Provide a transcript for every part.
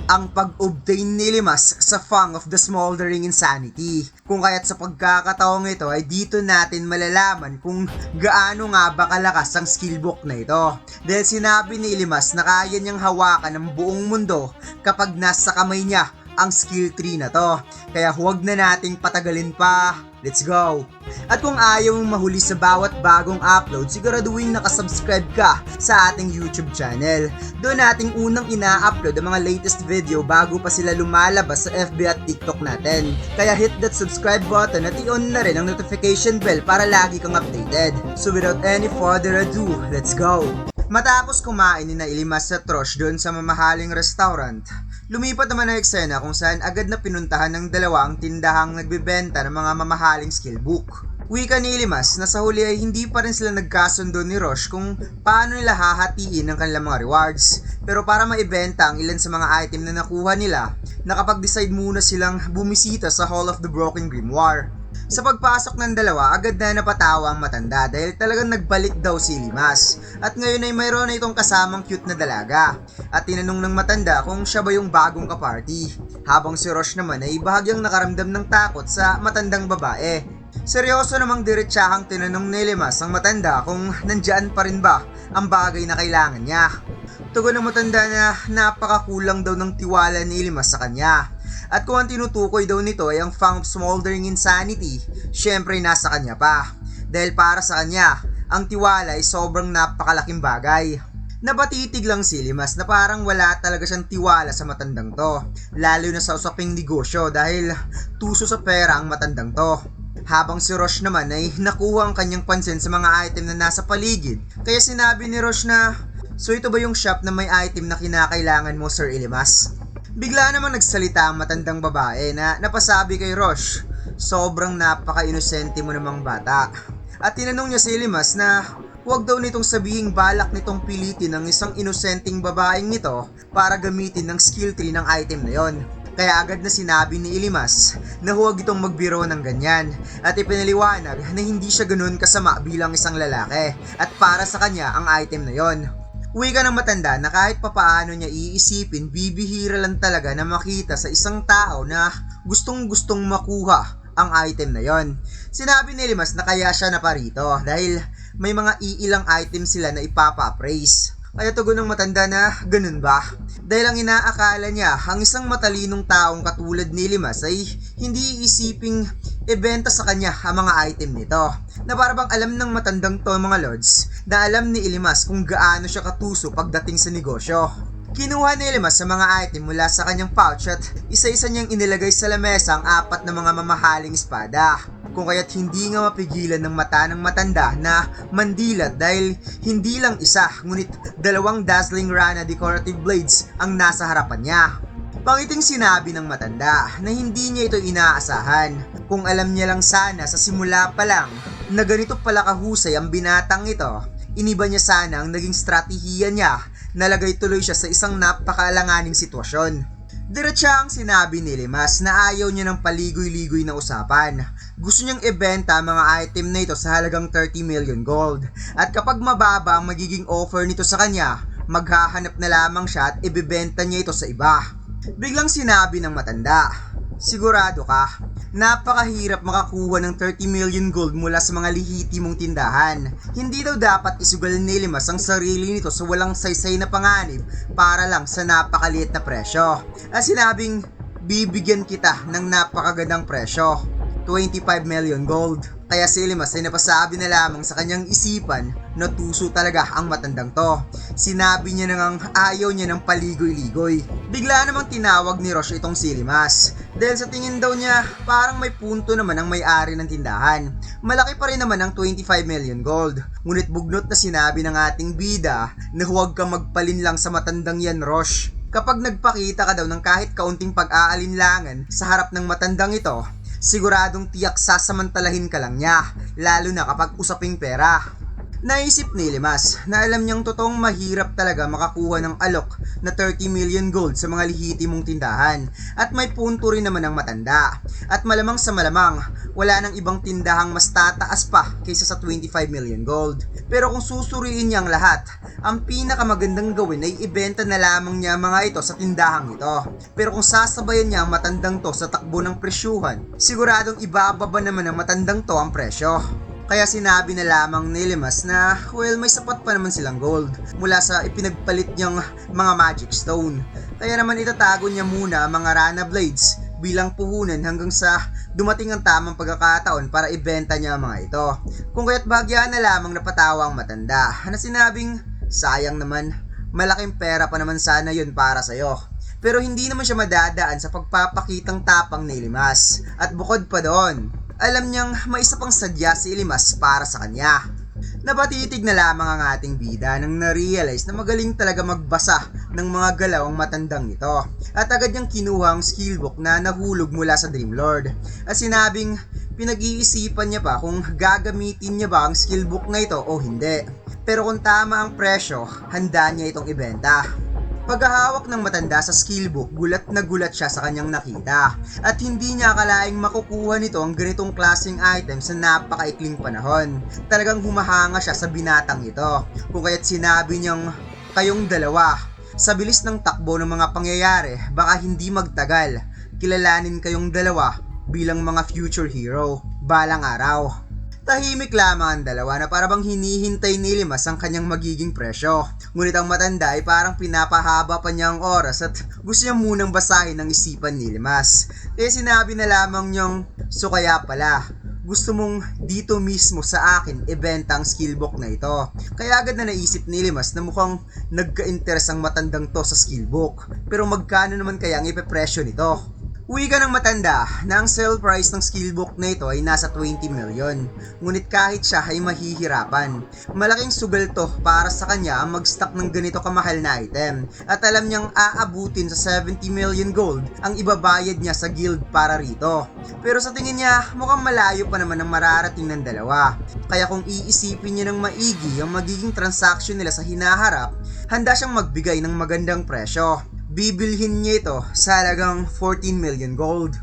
ang pag-obtain ni Limas sa Fang of the Smoldering Insanity. Kung kaya't sa pagkakataong ito ay dito natin malalaman kung gaano nga ba kalakas ang skillbook na ito. Dahil sinabi ni Limas na kaya niyang hawakan ng buong mundo kapag nasa kamay niya ang skill tree na to. Kaya huwag na nating patagalin pa. Let's go! At kung ayaw mong mahuli sa bawat bagong upload, siguraduhin nakasubscribe ka sa ating YouTube channel. Doon nating unang ina-upload ang mga latest video bago pa sila lumalabas sa FB at TikTok natin. Kaya hit that subscribe button at i-on na rin ang notification bell para lagi kang updated. So without any further ado, let's go! Matapos kumain ni Ilimas sa Trosh doon sa mamahaling restaurant, lumipat naman ang eksena kung saan agad na pinuntahan ng dalawa ang tindahang nagbebenta ng mga mamahaling skillbook. Wika ni Ilimas na sa huli ay hindi pa rin sila nagkasundo ni Rosh kung paano nila hahatiin ang kanilang mga rewards. Pero para maibenta ang ilan sa mga item na nakuha nila, nakapag-decide muna silang bumisita sa Hall of the Broken Grimoire. Sa pagpasok ng dalawa, agad na napatawa ang matanda dahil talagang nagbalik daw si Limas. At ngayon ay mayroon na itong kasamang cute na dalaga. At tinanong ng matanda kung siya ba yung bagong kaparty. Habang si Rosh naman ay bahagyang nakaramdam ng takot sa matandang babae. Seryoso namang diretsahang tinanong ni Limas ang matanda kung nandyan pa rin ba ang bagay na kailangan niya. Tugon ng matanda na napakakulang daw ng tiwala ni Limas sa kanya. At kung ang tinutukoy daw nito ay ang Fang of Smoldering Insanity, syempre nasa kanya pa. Dahil para sa kanya, ang tiwala ay sobrang napakalaking bagay. Napatitig lang si Limas na parang wala talaga siyang tiwala sa matandang to. Lalo na sa usaping negosyo dahil tuso sa pera ang matandang to. Habang si Rosh naman ay nakuha ang kanyang pansin sa mga item na nasa paligid. Kaya sinabi ni Rosh na, "So ito ba yung shop na may item na kinakailangan mo, Sir Ilimas?" Bigla namang nagsalita ang matandang babae na napasabi kay Rosh, "Sobrang napaka-inosente mo namang bata." At tinanong niya si Ilimas na huwag daw nitong sabihing balak nitong pilitin ng isang inosenteng babaeng nito para gamitin ng skill tree ng item na yon. Kaya agad na sinabi ni Ilimas na huwag itong magbiro ng ganyan at ipinaliwanag na hindi siya ganun kasama bilang isang lalaki at para sa kanya ang item na yon. Wika ng matanda na kahit papaano niya iisipin, bibihira lang talaga na makita sa isang tao na gustong-gustong makuha ang item na yon. Sinabi ni Limas na kaya siya naparito dahil may mga iilang item sila na ipapa-appraise. Kaya tugon ng matanda na ganun ba? Dahil ang inaakala niya, ang isang matalinong taong katulad ni Limas ay hindi iisiping ibenta sa kanya ang mga item nito. Na parang alam ng matandang to mga lords na alam ni Ilimas kung gaano siya katuso pagdating sa negosyo. Kinuha ni Ilimas sa mga item mula sa kanyang pouch at isa-isa niyang inilagay sa lamesa ang apat na mga mamahaling espada. Kung kaya't hindi nga mapigilan ng mata ng matanda na mandilat dahil hindi lang isa ngunit dalawang dazzling Rana decorative blades ang nasa harapan niya. Pangiting sinabi ng matanda na hindi niya ito inaasahan. Kung alam niya lang sana sa simula pa lang na ganito pala kahusay ang binatang ito, iniba niya sana ang naging strategiya niya, nalagay tuloy siya sa isang napakaalanganing sitwasyon. Diretsa ang sinabi ni Limas na ayaw niya ng paligoy-ligoy na usapan. Gusto niyang ibenta ang mga item na ito sa halagang 30 million gold. At kapag mababa ang magiging offer nito sa kanya, maghahanap na lamang siya at ibebenta niya ito sa iba. Biglang sinabi ng matanda, "Sigurado ka? Napakahirap makakuha ng 30 million gold mula sa mga lehitimong tindahan. Hindi daw dapat isugal ni Limas ang sarili nito sa walang saysay na panganib para lang sa napakaliit na presyo." At sinabing, "Bibigyan kita ng napakagandang presyo, 25 million gold." Kaya si Limas ay napasabi na lamang sa kanyang isipan na tuso talaga ang matandang to. Sinabi niya nang ayaw niya ng paligoy-ligoy. Bigla namang tinawag ni Rosh itong si Limas dahil sa tingin daw niya parang may punto naman ang may-ari ng tindahan. Malaki pa rin naman ang 25 million gold. Ngunit bugnot na sinabi ng ating bida na huwag kang magpalinlang sa matandang yan, Rosh. Kapag nagpakita ka daw ng kahit kaunting pag-aalinlangan sa harap ng matandang ito, siguradong tiyak sasamantalahin ka lang niya, lalo na kapag usaping pera. Naisip ni Limas na alam niyang totoong mahirap talaga makakuha ng alok na 30 million gold sa mga lehitimong tindahan at may punto rin naman ang matanda. At malamang sa malamang, wala nang ibang tindahang mas tataas pa kaysa sa 25 million gold. Pero kung susuriin niya ang lahat, ang pinakamagandang gawin ay ibenta na lamang niya mga ito sa tindahang ito. Pero kung sasabayan niya ang matandang to sa takbo ng presyuhan, siguradong ibababa naman ng matandang to ang presyo. Kaya sinabi na lamang ni Limas na may sapat pa naman silang gold mula sa ipinagpalit niyang mga magic stone. Kaya naman itatago niya muna ang mga Rana Blades bilang puhunan hanggang sa dumating ang tamang pagkakataon para ibenta niya ang mga ito. Kung kaya't bahagya na lamang napatawa ang matanda na sinabing, sayang naman, malaking pera pa naman sana yun para sa'yo. Pero hindi naman siya madadaan sa pagpapakitang tapang ni Limas. At bukod pa doon, alam niyang may isa pang sadya si Limas para sa kanya. Napatitig na lamang ang ating bida nang na-realize na magaling talaga magbasa ng mga galaw ang matandang ito. At agad niyang kinuha ang skillbook na nahulog mula sa Dreamlord. At sinabing pinag-iisipan niya pa kung gagamitin niya ba ang skillbook na ito o hindi. Pero kung tama ang presyo, handa niya itong ibenta. Paghahawak ng matanda sa skillbook, gulat na gulat siya sa kanyang nakita at hindi niya akalaing makukuha nito ang ganitong klaseng item sa napakaikling panahon. Talagang humahanga siya sa binatang ito, kung kaya't sinabi niyang, kayong dalawa, sa bilis ng takbo ng mga pangyayari, baka hindi magtagal, kilalanin kayong dalawa bilang mga future hero, balang araw. Tahimik lamang ang dalawa na parabang hinihintay ni Limas ang kanyang magiging presyo. Ngunit ang matanda ay parang pinapahaba pa niya ang oras at gusto niya munang basahin ang isipan ni Limas. Kaya sinabi na lamang niyang, so kaya pala, gusto mong dito mismo sa akin ibenta ang skillbook na ito. Kaya agad na naisip ni Limas na mukhang nagka-interes ang matandang to sa skillbook. Pero magkano naman kaya ang ipepresyo nito? Uwi ka ng matanda na ang sale price ng skillbook na ito ay nasa 20 million. Ngunit kahit siya ay mahihirapan. Malaking sugal to para sa kanya ang mag-stock ng ganito kamahal na item. At alam niyang aabutin sa 70 million gold ang ibabayad niya sa guild para rito. Pero sa tingin niya mukhang malayo pa naman ang mararating ng dalawa. Kaya kung iisipin niya ng maigi ang magiging transaction nila sa hinaharap, handa siyang magbigay ng magandang presyo. Bibilhin niya ito sa halagang 14 million gold.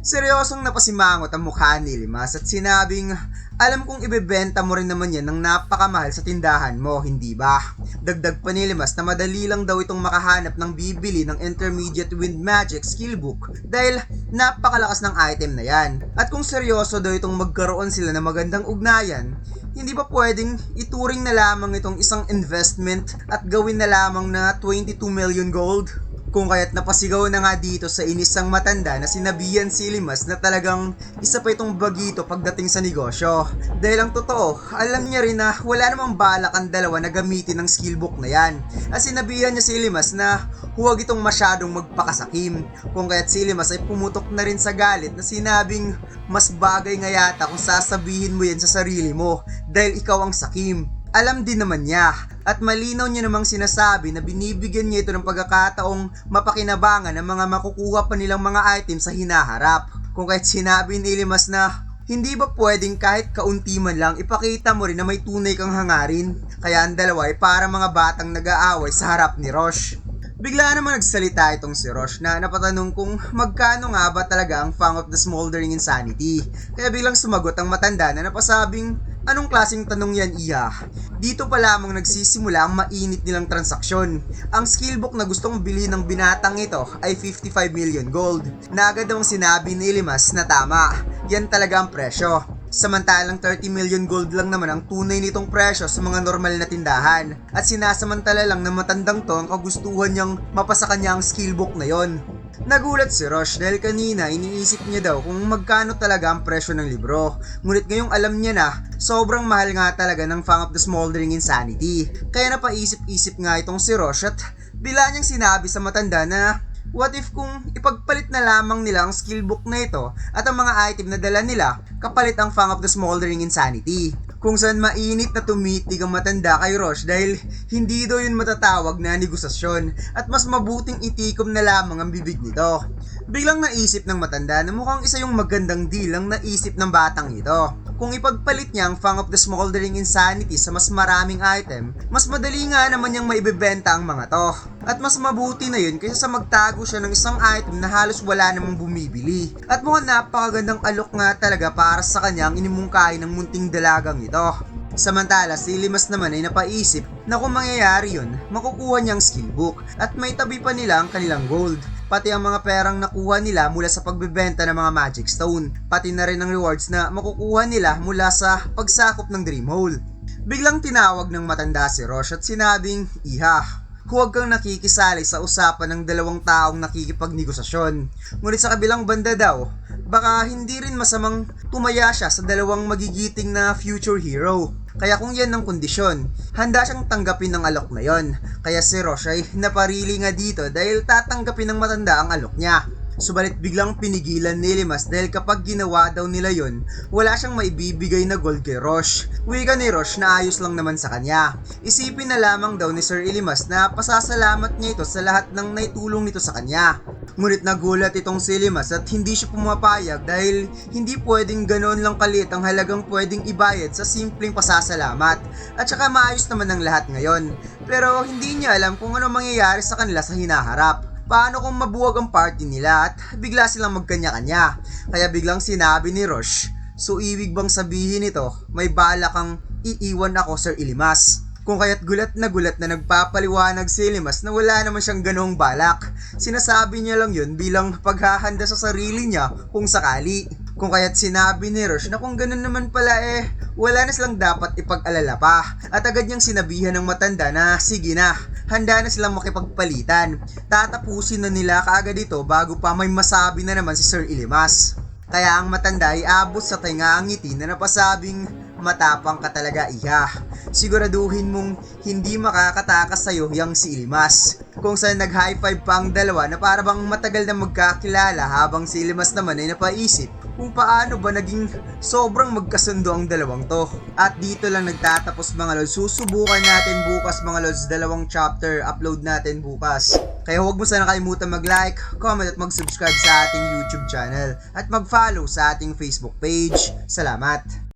Seryosong napasimangot ang mukha ni Limas at sinabing, alam kong ibebenta mo rin naman yan ng napakamahal sa tindahan mo, hindi ba? Dagdag pa ni Limas na madali lang daw itong makahanap ng bibili ng Intermediate Wind Magic Skillbook dahil napakalakas ng item na yan. At kung seryoso daw itong magkaroon sila ng magandang ugnayan, hindi ba pwedeng ituring na lamang itong isang investment at gawin na lamang na 22 million gold? Kung kaya't napasigaw na nga dito sa inisang matanda na sinabihan si Limas na talagang isa pa itong bagito pagdating sa negosyo. Dahil ang totoo, alam niya rin na wala namang balak ang dalawa na gamitin ang skillbook na yan. At sinabihan niya si Limas na huwag itong masyadong magpakasakim. Kung kaya't si Limas ay pumutok na rin sa galit na sinabing mas bagay nga yata kung sasabihin mo yan sa sarili mo dahil ikaw ang sakim. Alam din naman niya at malinaw niya namang sinasabi na binibigyan niya ito ng pagkakataong mapakinabangan ng mga makukuha pa nilang mga items sa hinaharap. Kung kahit sinabi ni Limas na hindi ba pwedeng kahit kaunti man lang ipakita mo rin na may tunay kang hangarin? Kaya ang dalawa ay para mga batang nag-aaway sa harap ni Rosh. Bigla naman nagsalita itong si Rosh na napatanong kung magkano nga ba talaga ang Fang of the Smoldering Insanity. Kaya biglang sumagot ang matanda na napasabing, anong klaseng tanong yan, iya? Dito pa lamang nagsisimula ang mainit nilang transaksyon. Ang skillbook na gustong bilhin ng binatang ito ay 55 million gold. Na agad namang sinabi ni Limas na tama, yan talaga ang presyo. Samantalang 30 million gold lang naman ang tunay nitong presyo sa mga normal na tindahan. At sinasamantala lang na matandang to ang kagustuhan niyang mapasa kanya ang skillbook na yon. Nagulat si Rosh dahil kanina iniisip niya daw kung magkano talaga ang presyo ng libro. Ngunit ngayong alam niya na sobrang mahal nga talaga ng Fang of the Smoldering Insanity. Kaya napaisip-isip nga itong si Rosh at bila niyang sinabi sa matanda na what if kung ipagpalit na lamang nila ang skillbook na ito at ang mga item na dala nila kapalit ang Fang of the Smoldering Insanity? Kung saan mainit na tumitig ang matanda kay Rosh dahil hindi daw yun matatawag na negosasyon at mas mabuting itikom na lamang ang bibig nito. Biglang naisip ng matanda na mukhang isa yung magandang deal ang naisip ng batang ito. Kung ipagpalit niya ang Fang of the Smoldering Insanity sa mas maraming item, mas madali nga naman niyang maibebenta ang mga to. At mas mabuti na yun kaysa sa magtago siya ng isang item na halos wala namang bumibili. At mukhang napakagandang alok nga talaga para sa kanyang inimungkahi ng munting dalagang ito. Samantala, si Limas naman ay napaisip na kung mangyayari yun, makukuha niyang skill book at may tabi pa nila ang kanilang gold. Pati ang mga perang nakuha nila mula sa pagbebenta ng mga magic stone, pati na rin ang rewards na makukuha nila mula sa pagsakop ng dream hole. Biglang tinawag ng matanda si Rosh at sinabing, "Iha, huwag kang nakikisali sa usapan ng dalawang taong nakikipagnegosasyon." Ngunit sa kabilang banda daw, baka hindi rin masamang tumaya siya sa dalawang magigiting na future hero. Kaya kung yan ang kondisyon, handa siyang tanggapin ng alok na yon. Kaya si Rosh ay naparili nga dito dahil tatanggapin ng matanda ang alok niya. Subalit biglang pinigilan ni Limas dahil kapag ginawa daw nila yon, wala siyang maibibigay na gold kay Rosh. Wika ni Rosh na ayos lang naman sa kanya. Isipin na lamang daw ni Sir Limas na pasasalamat niya ito sa lahat ng naitulong nito sa kanya. Ngunit nagulat itong si Limas at hindi siya pumapayag dahil hindi pwedeng ganoon lang kaliit ang halagang pwedeng ibayad sa simpleng pasasalamat. At saka maayos naman ang lahat ngayon. Pero hindi niya alam kung ano mangyayari sa kanila sa hinaharap. Paano kung mabuwag ang party nila at bigla silang magkanya-kanya? Kaya biglang sinabi ni Rosh, "So ibig bang sabihin ito, may bala kang iiwan ako, Sir Limas?" Kung kaya't gulat na nagpapaliwanag si Limas na wala naman siyang ganoong balak. Sinasabi niya lang yun bilang paghahanda sa sarili niya kung sakali. Kung kaya't sinabi ni Rosh na kung ganun naman pala wala na silang dapat ipag-alala pa. At agad niyang sinabihan ng matanda na sige na, handa na silang makipagpalitan. Tatapusin na nila kaagad ito bago pa may masabi na naman si Sir Limas. Kaya ang matanda ay abot sa tenga ang ngiti na napasabing, "Matapang ka talaga, Iha. Siguraduhin mong hindi makakatakas sa'yo yang si Limas." Kung saan nag-high five pa ang dalawa na para bang matagal na magkakilala habang si Limas naman ay napaisip kung paano ba naging sobrang magkasundo ang dalawang to. At dito lang nagtatapos mga lods. Susubukan natin bukas mga lods, 2 chapter upload natin bukas. Kaya huwag mo sana kalimutan mag-like, comment at mag-subscribe sa ating YouTube channel at mag-follow sa ating Facebook page. Salamat!